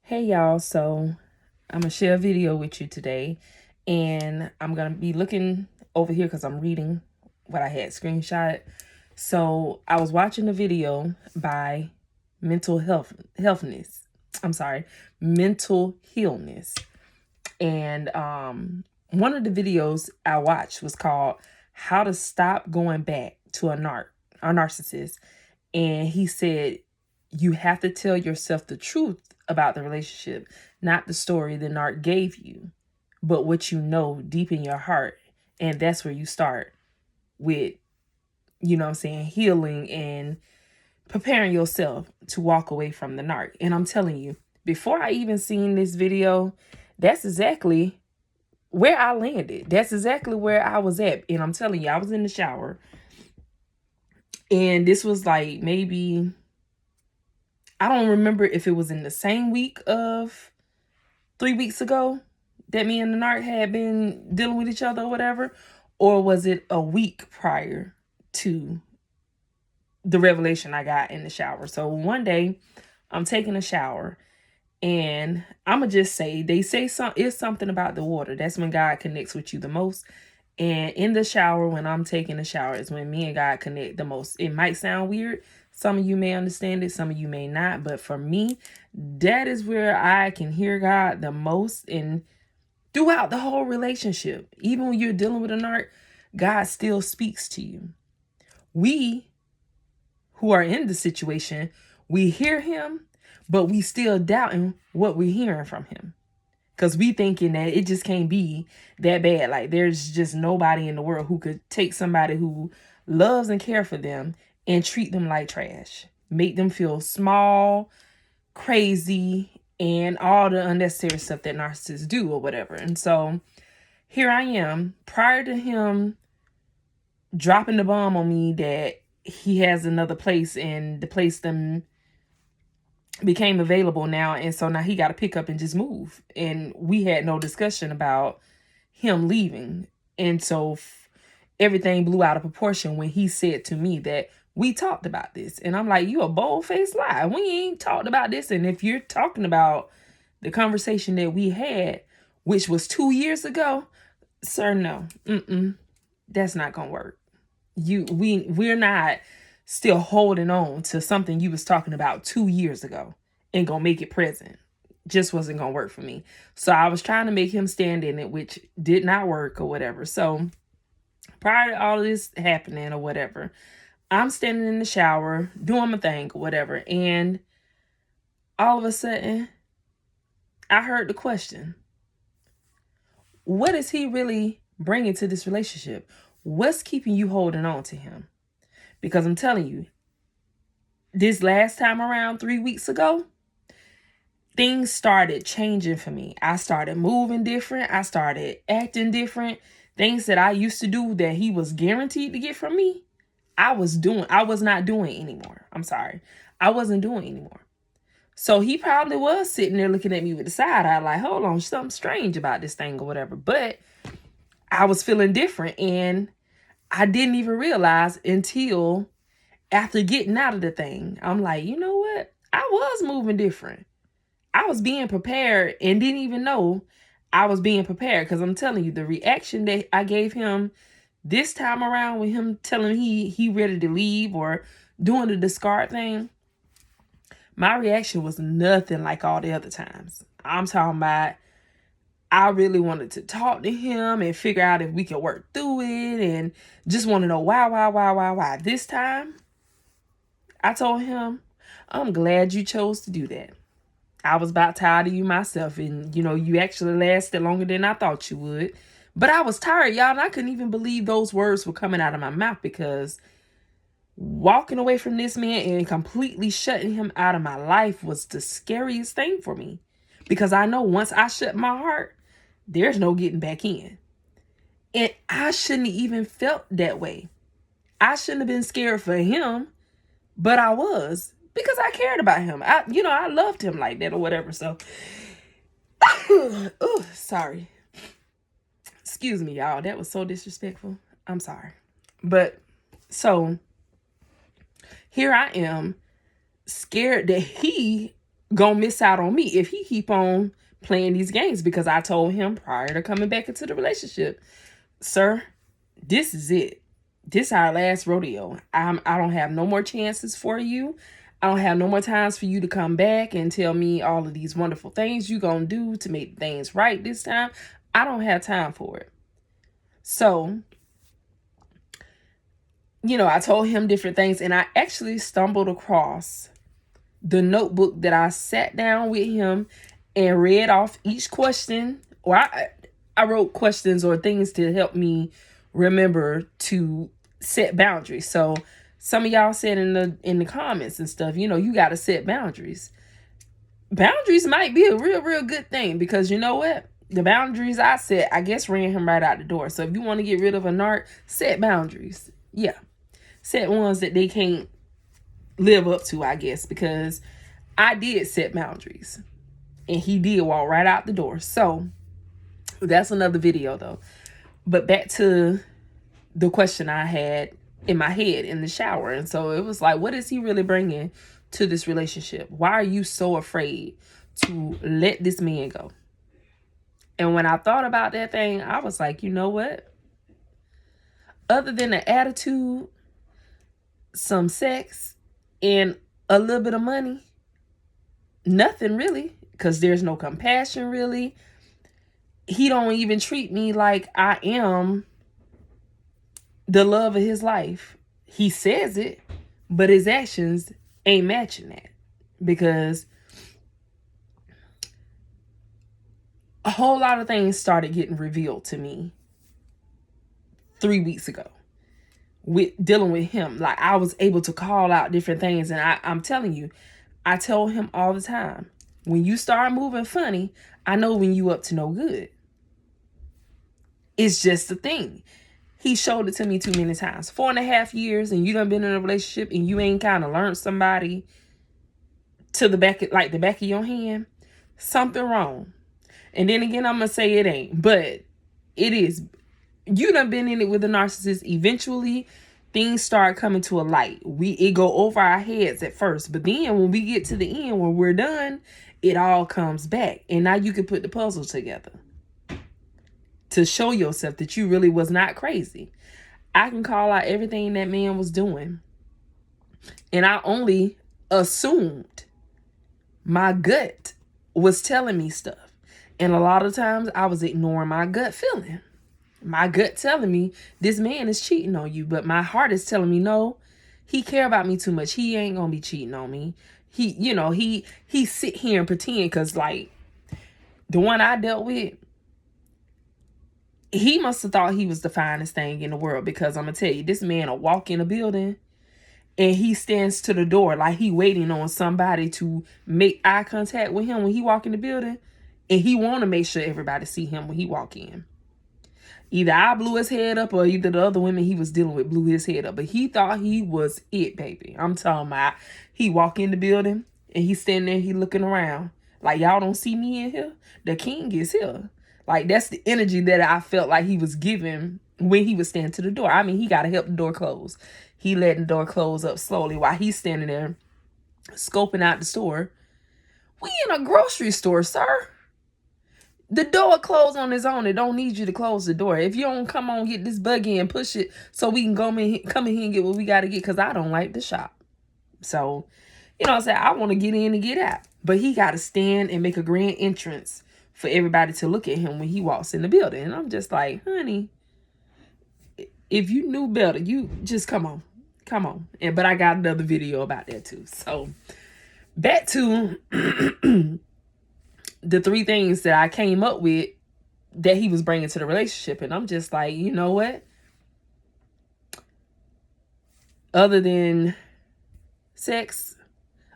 Hey y'all, so I'm gonna share a video with you today, and I'm gonna be looking over here because I'm reading what I had screenshot. So I was watching a video by mental healness, and one of the videos I watched was called "How to Stop Going Back to a Narcissist," and he said you have to tell yourself the truth about the relationship, not the story the narc gave you, but what you know deep in your heart. And that's where you start with, healing and preparing yourself to walk away from the narc. And I'm telling you, before I even seen this video, that's exactly where I landed. That's exactly where I was at. And I'm telling you, I was in the shower. And this was like maybe, I don't remember if it was in the same week of 3 weeks ago that me and the narc had been dealing with each other or whatever, or was it a week prior to the revelation I got in the shower. So one day I'm taking a shower, and I'm gonna just say, they say it's something about the water. That's when God connects with you the most. And in the shower, when I'm taking a shower, is when me and God connect the most. It might sound weird. Some of you may understand it, some of you may not. But for me, that is where I can hear God the most. And throughout the whole relationship, even when you're dealing with a narc, God still speaks to you. We who are in the situation, we hear him, but we still doubting what we're hearing from him. Because we thinking that it just can't be that bad. Like, there's just nobody in the world who could take somebody who loves and care for them and treat them like trash. Make them feel small, crazy, and all the unnecessary stuff that narcissists do or whatever. And so here I am, prior to him dropping the bomb on me that he has another place, and the place them became available now, and so now he got to pick up and just move. And we had no discussion about him leaving. And so everything blew out of proportion when he said to me that we talked about this. And I'm like, you a bold-faced lie. We ain't talked about this. And if you're talking about the conversation that we had, which was 2 years ago, sir, no. That's not gonna work. We're not still holding on to something you was talking about 2 years ago and gonna make it present. Just wasn't gonna work for me. So I was trying to make him stand in it, which did not work or whatever. So prior to all of this happening or whatever, I'm standing in the shower doing my thing or whatever, and all of a sudden I heard the question, what is he really bringing to this relationship? What's keeping you holding on to him? Because I'm telling you, this last time around 3 weeks ago, things started changing for me. I started moving different. I started acting different. Things that I used to do that he was guaranteed to get from me, I was not doing anymore. I'm sorry. I wasn't doing anymore. So he probably was sitting there looking at me with the side eye like, hold on, something strange about this thing or whatever. But I was feeling different, and I didn't even realize until after getting out of the thing. I'm like, you know what? I was moving different. I was being prepared and didn't even know I was being prepared. Because I'm telling you, the reaction that I gave him this time around with him telling he ready to leave or doing the discard thing, my reaction was nothing like all the other times. I'm talking about, I really wanted to talk to him and figure out if we could work through it, and just want to know why. This time, I told him, I'm glad you chose to do that. I was about tired of you myself, and you actually lasted longer than I thought you would. But I was tired, y'all, and I couldn't even believe those words were coming out of my mouth, because walking away from this man and completely shutting him out of my life was the scariest thing for me. Because I know once I shut my heart, there's no getting back in. And I shouldn't have even felt that way. I shouldn't have been scared for him, but I was, because I cared about him. I loved him like that or whatever. So, oh, sorry. Excuse me, y'all. That was so disrespectful. I'm sorry. But so here I am, scared that he gonna miss out on me if he keep on playing these games, because I told him prior to coming back into the relationship, sir, this is it. This our last rodeo. I don't have no more chances for you. I don't have no more times for you to come back and tell me all of these wonderful things you gonna do to make things right this time. I don't have time for it. So, I told him different things, and I actually stumbled across the notebook that I sat down with him and read off each question, or I wrote questions or things to help me remember to set boundaries. So some of y'all said in the comments and stuff, you got to set boundaries. Boundaries might be a real good thing, because you know what? The boundaries I set, I guess, ran him right out the door. So if you want to get rid of a narc, set boundaries. Yeah. Set ones that they can't live up to, I guess, because I did set boundaries and he did walk right out the door. So that's another video though. But back to the question I had in my head in the shower. And so it was like, what is he really bringing to this relationship? Why are you so afraid to let this man go? And when I thought about that thing, I was like, you know what? Other than the attitude, some sex, and a little bit of money, nothing really, because there's no compassion really. He don't even treat me like I am the love of his life. He says it, but his actions ain't matching that, because a whole lot of things started getting revealed to me 3 weeks ago with dealing with him. Like, I was able to call out different things, and I'm telling you, I tell him all the time, when you start moving funny, I know when you up to no good. It's just a thing. He showed it to me too many times. 4.5 years, and you done been in a relationship, and you ain't kind of learned somebody to the back of your hand. Something wrong. And then again, I'm gonna say it ain't, but it is. You done been in it with a narcissist. Eventually, things start coming to a light. It go over our heads at first, but then when we get to the end, when we're done, it all comes back, and now you can put the puzzle together to show yourself that you really was not crazy. I can call out everything that man was doing, and I only assumed my gut was telling me stuff, and a lot of times I was ignoring my gut feeling. My gut telling me this man is cheating on you, but my heart is telling me no, he care about me too much. He ain't gonna be cheating on me. He sit here and pretend, because like the one I dealt with, he must have thought he was the finest thing in the world, because I'm gonna tell you, this man will walk in a building and he stands to the door like he waiting on somebody to make eye contact with him when he walk in the building, and he want to make sure everybody see him when he walk in. Either I blew his head up, or either the other women he was dealing with blew his head up. But he thought he was it, baby. I'm talking about, he walk in the building and he standing there, he looking around. Like, y'all don't see me in here? The king is here. Like, that's the energy that I felt like he was giving when he was standing to the door. I mean, he got to help the door close. He letting the door close up slowly while he's standing there scoping out the store. We in a grocery store, sir. The door closed on its own. It don't need you to close the door. If you don't come on, get this buggy and push it so we can come in here and get what we got to get, because I don't like the shop. So, what I'm saying? I want to get in and get out. But he got to stand and make a grand entrance for everybody to look at him when he walks in the building. And I'm just like, honey, if you knew better, you just come on. Come on. But I got another video about that too. So, back to the 3 things that I came up with that he was bringing to the relationship. And I'm just like, you know what? Other than sex,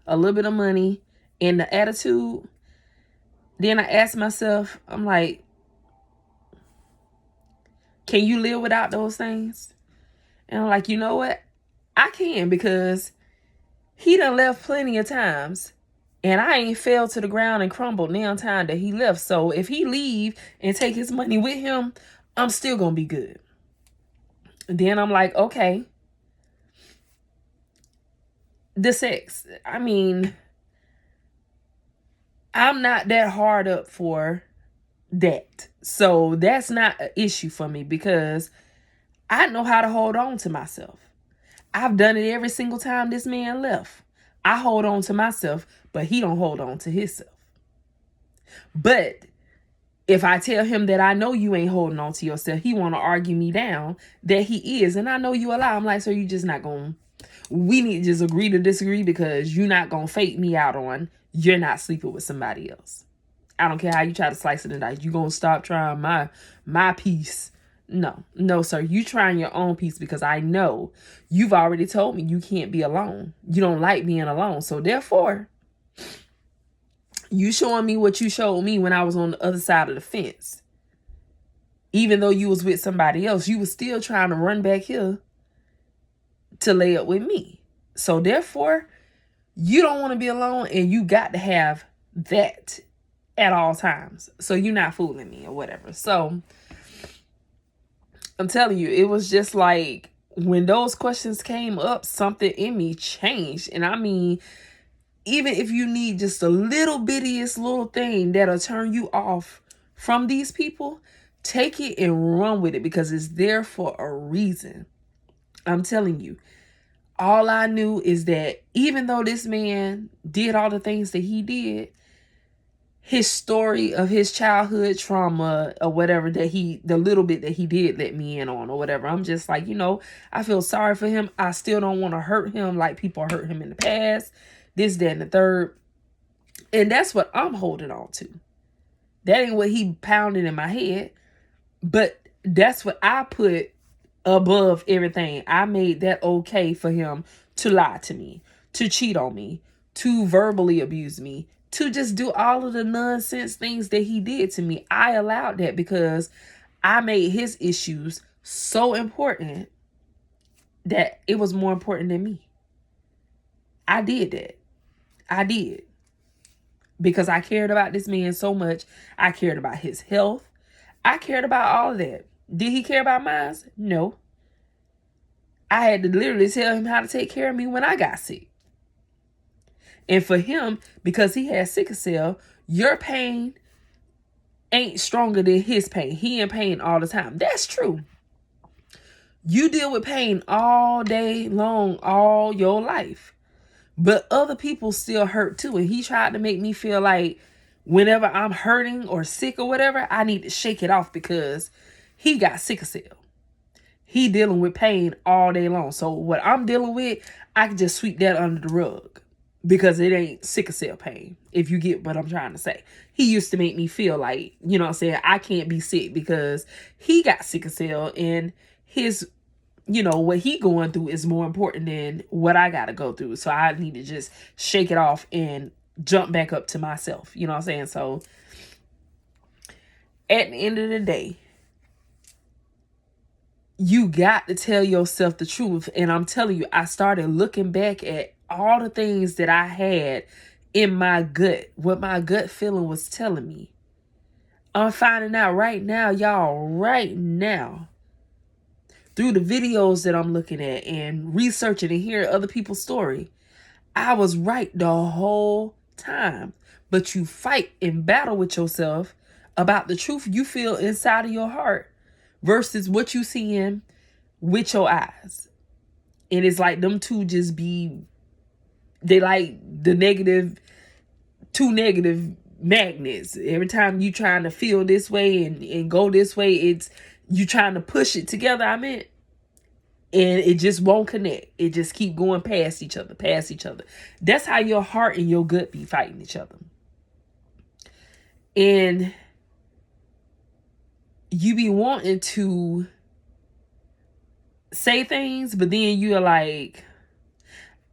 a little bit of money, and the attitude, then I asked myself, I'm like, can you live without those things? And I'm like, you know what? I can, because he done left plenty of times. And I ain't fell to the ground and crumbled now time that he left. So if he leave and take his money with him, I'm still going to be good. And then I'm like, okay. The sex. I mean, I'm not that hard up for that. So that's not an issue for me because I know how to hold on to myself. I've done it every single time this man left. I hold on to myself, but he don't hold on to himself. But if I tell him that I know you ain't holding on to yourself, he want to argue me down that he is. And I know you a lie. I'm like, so you just not going to, we need to just agree to disagree because you're not going to fake me out on you're not sleeping with somebody else. I don't care how you try to slice it and dice. You going to stop trying my piece. No, sir. You trying your own piece because I know you've already told me you can't be alone. You don't like being alone. So therefore, you showing me what you showed me when I was on the other side of the fence. Even though you was with somebody else, you was still trying to run back here to lay up with me. So therefore, you don't want to be alone and you got to have that at all times. So you're not fooling me or whatever. So I'm telling you, it was just like when those questions came up, something in me changed. And I mean, even if you need just a little bittiest little thing that'll turn you off from these people, take it and run with it because it's there for a reason. I'm telling you, all I knew is that even though this man did all the things that he did, his story of his childhood trauma or whatever the little bit that he did let me in on or whatever, I'm just like, I feel sorry for him. I still don't want to hurt him like people hurt him in the past, this, that, and the third. And that's what I'm holding on to. That ain't what he pounded in my head, but that's what I put above everything. I made that okay for him to lie to me, to cheat on me, to verbally abuse me, to just do all of the nonsense things that he did to me. I allowed that because I made his issues so important that it was more important than me. I did that. I did. Because I cared about this man so much. I cared about his health. I cared about all of that. Did he care about mine? No. I had to literally tell him how to take care of me when I got sick. And for him, because he had sickle cell, your pain ain't stronger than his pain. He in pain all the time. That's true. You deal with pain all day long, all your life. But other people still hurt too. And he tried to make me feel like whenever I'm hurting or sick or whatever, I need to shake it off because he got sickle cell. He dealing with pain all day long. So what I'm dealing with, I can just sweep that under the rug because it ain't sickle cell pain, if you get what I'm trying to say. He used to make me feel like, I can't be sick because he got sickle cell and his, what he going through is more important than what I got to go through. So I need to just shake it off and jump back up to myself. You know what I'm saying? So at the end of the day, you got to tell yourself the truth. And I'm telling you, I started looking back at all the things that I had in my gut, what my gut feeling was telling me. I'm finding out right now, y'all, right now, through the videos that I'm looking at and researching and hearing other people's story, I was right the whole time. But you fight and battle with yourself about the truth you feel inside of your heart versus what you seeing with your eyes. And it's like them two just they like the two negative magnets. Every time you trying to feel this way and go this way, it's you trying to push it together, and it just won't connect. It just keep going past each other. That's how your heart and your gut be fighting each other. And you be wanting to say things, but then you're like,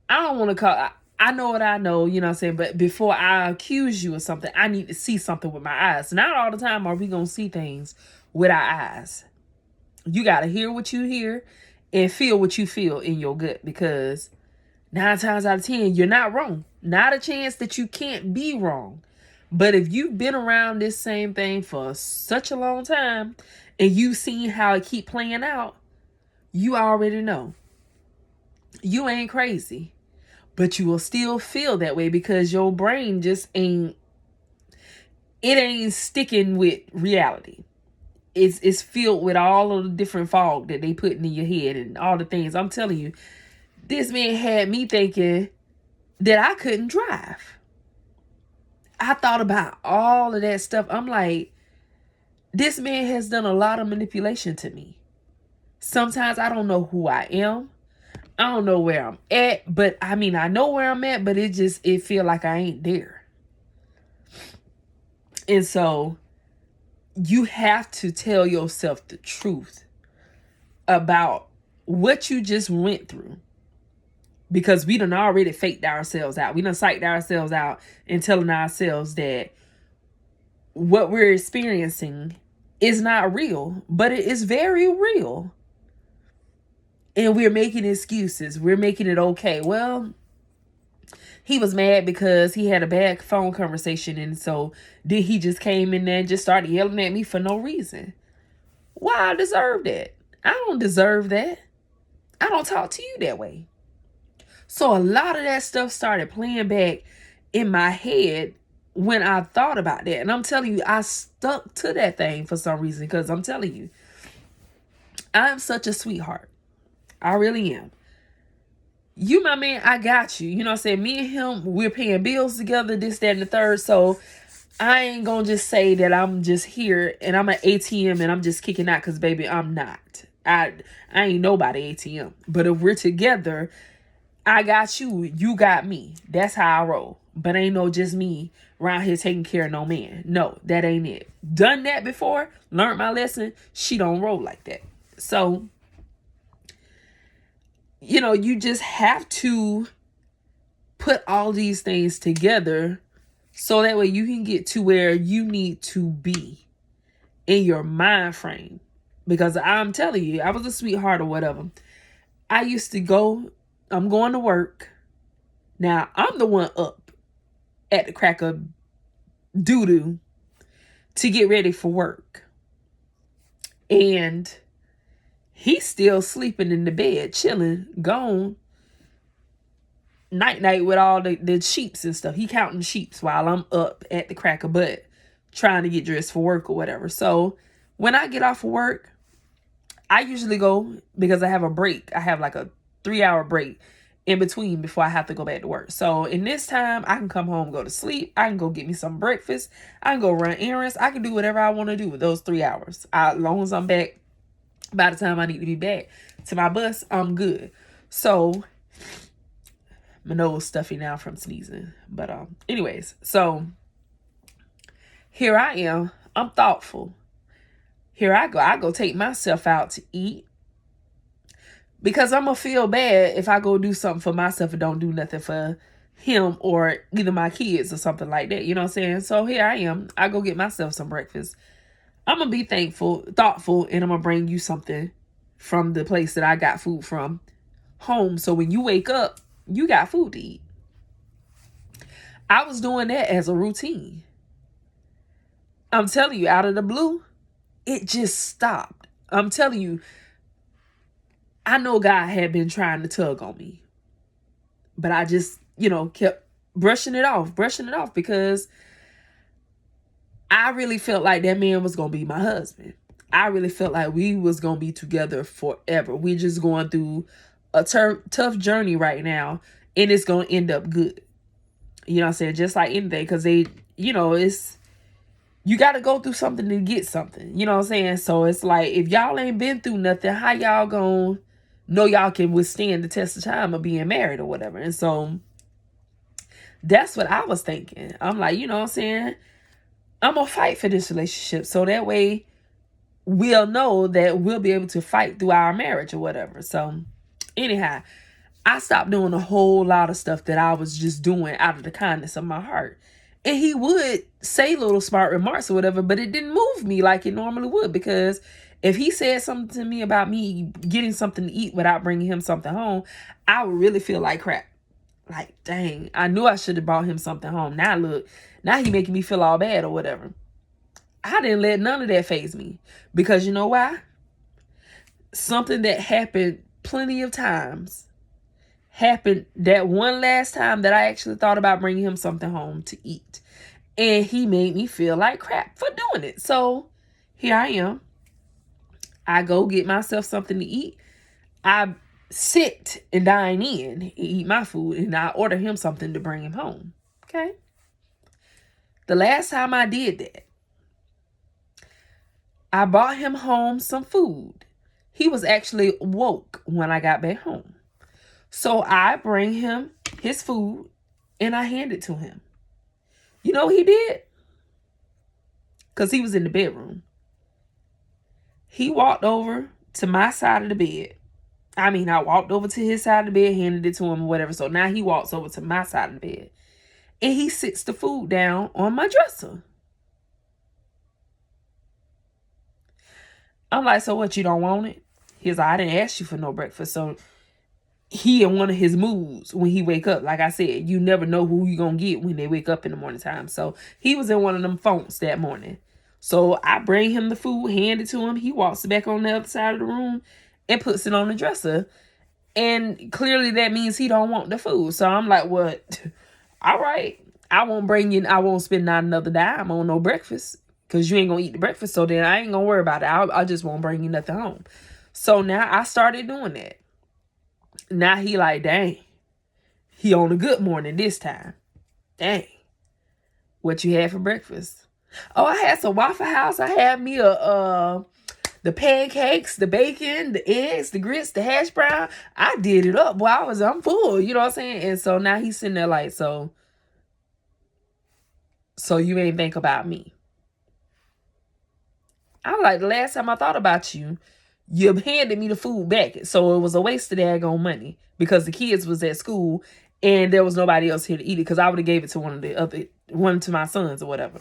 I don't want to call. I know what I know, you know what I'm saying? But before I accuse you of something, I need to see something with my eyes. Not all the time are we going to see things with our eyes. You got to hear what you hear and feel what you feel in your gut, because 9 times out of 10, you're not wrong. Not a chance that you can't be wrong. But if you've been around this same thing for such a long time and you've seen how it keep playing out, you already know. You ain't crazy, but you will still feel that way because your brain just ain't it ain't sticking with reality. It's filled with all of the different fog that they put in your head and all the things. I'm telling you, this man had me thinking that I couldn't drive. I thought about all of that stuff. I'm like, this man has done a lot of manipulation to me. Sometimes I don't know who I am. I don't know where I'm at, but I mean, I know where I'm at, but it feel like I ain't there. And so you have to tell yourself the truth about what you just went through. Because we done already faked ourselves out. We done psyched ourselves out and telling ourselves that what we're experiencing is not real, but it is very real. And we're making excuses. We're making it okay. Well, he was mad because he had a bad phone conversation. And so then he just came in there and just started yelling at me for no reason. Why I deserve that? I don't deserve that. I don't talk to you that way. So a lot of that stuff started playing back in my head when I thought about that. And I'm telling you, I stuck to that thing for some reason. Because I'm telling you, I'm such a sweetheart. I really am. You, my man, I got you. You know what I'm saying? Me and him, we're paying bills together, this, that, and the third. So I ain't going to just say that I'm just here and I'm an ATM and I'm just kicking out because, baby, I'm not. I ain't nobody ATM. But if we're together, I got you, you got me. That's how I roll. But ain't no just me around here taking care of no man. No, that ain't it. Done that before, learned my lesson. She don't roll like that. So, you know, you just have to put all these things together so that way you can get to where you need to be in your mind frame. Because I'm telling you, I was a sweetheart or whatever. I used to go, I'm going to work. Now, I'm the one up at the crack of doo-doo to get ready for work. And he's still sleeping in the bed, chilling, gone. Night with all the sheeps and stuff. He counting sheeps while I'm up at the crack of butt trying to get dressed for work or whatever. So when I get off of work, I usually go, because I have a break. I have like a 3-hour break in between before I have to go back to work. So in this time, I can come home, go to sleep. I can go get me some breakfast. I can go run errands. I can do whatever I want to do with those 3 hours. As long as I'm back, by the time I need to be back to my bus, I'm good. So my nose stuffy now from sneezing. But anyways, so here I am. I'm thoughtful. Here I go take myself out to eat. Because I'm going to feel bad if I go do something for myself and don't do nothing for him or either my kids or something like that. You know what I'm saying? So here I am. I go get myself some breakfast. I'm going to be thoughtful, and I'm going to bring you something from the place that I got food from home. So when you wake up, you got food to eat. I was doing that as a routine. I'm telling you, out of the blue, it just stopped. I'm telling you, I know God had been trying to tug on me, but I just, kept brushing it off because I really felt like that man was going to be my husband. I really felt like we was going to be together forever. We're just going through a tough journey right now, and it's going to end up good. You know what I'm saying? Just like anything, because you got to go through something to get something. You know what I'm saying? So it's like, if y'all ain't been through nothing, how y'all going to know y'all can withstand the test of time of being married or whatever? And so that's what I was thinking. I'm like, you know what I'm saying? I'm going to fight for this relationship. So that way we'll know that we'll be able to fight through our marriage or whatever. So anyhow, I stopped doing a whole lot of stuff that I was just doing out of the kindness of my heart. And he would say little smart remarks or whatever, but it didn't move me like it normally would, because if he said something to me about me getting something to eat without bringing him something home, I would really feel like crap. Like, dang, I knew I should have brought him something home. Now look, now he making me feel all bad or whatever. I didn't let none of that faze me, because you know why? Something that happened plenty of times happened that one last time that I actually thought about bringing him something home to eat. And he made me feel like crap for doing it. So here I am. I go get myself something to eat. I sit and dine in, eat my food, and I order him something to bring him home. Okay? The last time I did that, I brought him home some food. He was actually woke when I got back home. So I bring him his food and I hand it to him. You know what he did? Because he was in the bedroom. He walked over to my side of the bed. I walked over to his side of the bed, handed it to him or whatever. So now he walks over to my side of the bed. And he sits the food down on my dresser. I'm like, so what, you don't want it? He's like, I didn't ask you for no breakfast. So he in one of his moods when he wake up. Like I said, you never know who you gonna get when they wake up in the morning time. So he was in one of them phones that morning. So I bring him the food, hand it to him. He walks back on the other side of the room and puts it on the dresser. And clearly that means he don't want the food. So I'm like, what? All right. I won't spend not another dime on no breakfast. Because you ain't going to eat the breakfast. So then I ain't going to worry about it. I just won't bring you nothing home. So now I started doing that. Now he like, dang. He on a good morning this time. Dang. What you had for breakfast? Oh, I had some Waffle House. I had me the pancakes, the bacon, the eggs, the grits, the hash brown. I did it up. Boy, I'm full. You know what I'm saying? And so now he's sitting there like, so you ain't think about me. I'm like, the last time I thought about you, you handed me the food back. So it was a waste of daggone money because the kids was at school and there was nobody else here to eat it because I would have gave it to one to my sons or whatever.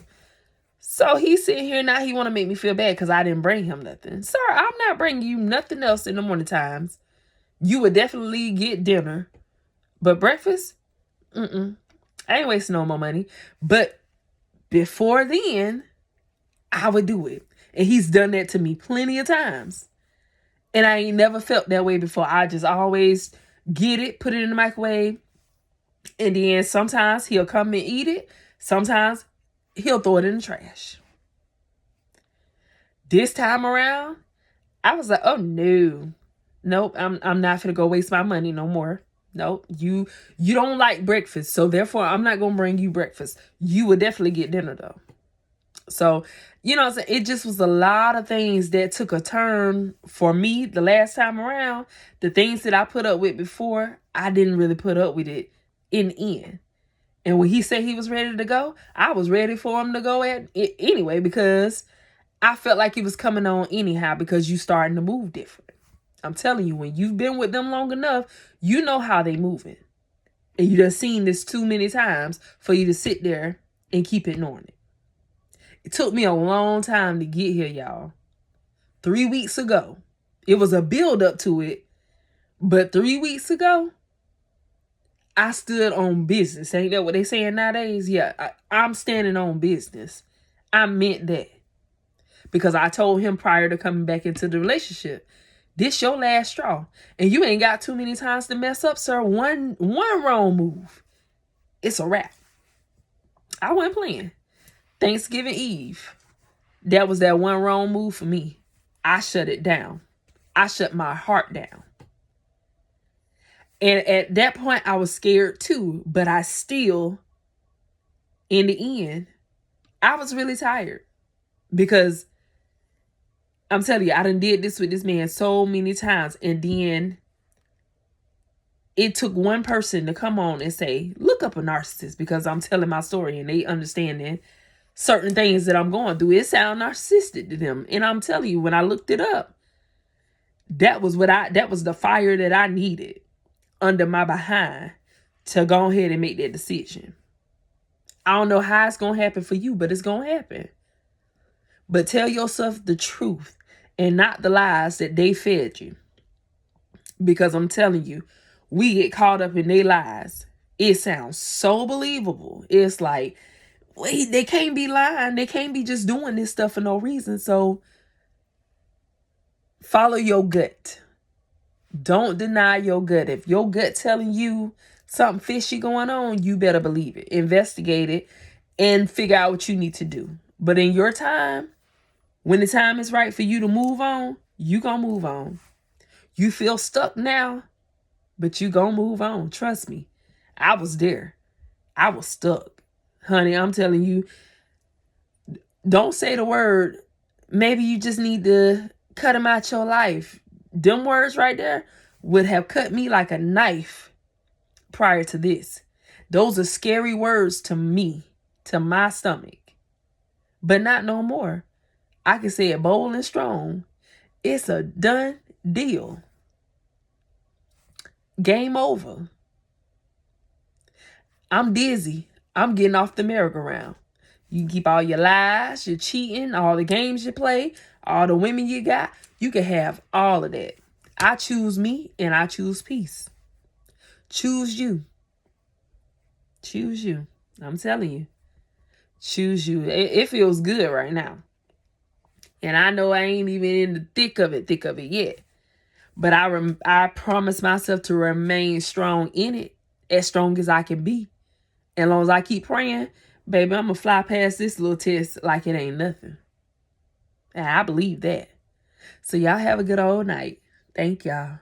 So he's sitting here now. He want to make me feel bad because I didn't bring him nothing. Sir, I'm not bringing you nothing else in the morning times. You would definitely get dinner. But breakfast? I ain't wasting no more money. But before then, I would do it. And he's done that to me plenty of times. And I ain't never felt that way before. I just always get it, put it in the microwave. And then sometimes he'll come and eat it. Sometimes he'll throw it in the trash. This time around, I was like, oh no. Nope, I'm not gonna go waste my money no more. Nope, you don't like breakfast, so therefore I'm not gonna bring you breakfast. You will definitely get dinner though. So, you know, it just was a lot of things that took a turn for me the last time around. The things that I put up with before, I didn't really put up with it in the end. And when he said he was ready to go, I was ready for him to go at it anyway because I felt like it was coming on anyhow because you starting to move different. I'm telling you, when you've been with them long enough, you know how they moving. And you done seen this too many times for you to sit there and keep ignoring it. It took me a long time to get here, y'all. 3 weeks ago. It was a build up to it. But 3 weeks ago, I stood on business. Ain't that what they saying nowadays? Yeah, I'm standing on business. I meant that. Because I told him prior to coming back into the relationship, this your last straw. And you ain't got too many times to mess up, sir. One wrong move. It's a wrap. I wasn't playing. Thanksgiving Eve. That was that one wrong move for me. I shut it down. I shut my heart down. And at that point, I was scared too. But I still, in the end, I was really tired. Because I'm telling you, I done did this with this man so many times. And then it took one person to come on and say, look up a narcissist. Because I'm telling my story and they understanding certain things that I'm going through. It sounds narcissistic to them. And I'm telling you, when I looked it up, that was the fire that I needed under my behind to go ahead and make that decision. I don't know how it's going to happen for you, but it's going to happen. But tell yourself the truth and not the lies that they fed you. Because I'm telling you, we get caught up in their lies. It sounds so believable. It's like, wait, they can't be lying. They can't be just doing this stuff for no reason. So follow your gut. Don't deny your gut. If your gut telling you something fishy going on, you better believe it. Investigate it and figure out what you need to do. But in your time, when the time is right for you to move on, you gonna move on. You feel stuck now, but you gonna move on. Trust me. I was there. I was stuck. Honey, I'm telling you, don't say the word. Maybe you just need to cut him out your life. Them words right there would have cut me like a knife prior to this. Those are scary words to me, to my stomach. But not no more. I can say it bold and strong. It's a done deal. Game over. I'm dizzy. I'm getting off the merry-go-round. You can keep all your lies, your cheating, all the games you play, all the women you got. You can have all of that. I choose me and I choose peace. Choose you. Choose you. I'm telling you. Choose you. It feels good right now. And I know I ain't even in the thick of it yet. But I promise myself to remain strong in it, as strong as I can be. And as long as I keep praying, baby, I'm going to fly past this little test like it ain't nothing. And I believe that. So y'all have a good old night. Thank y'all.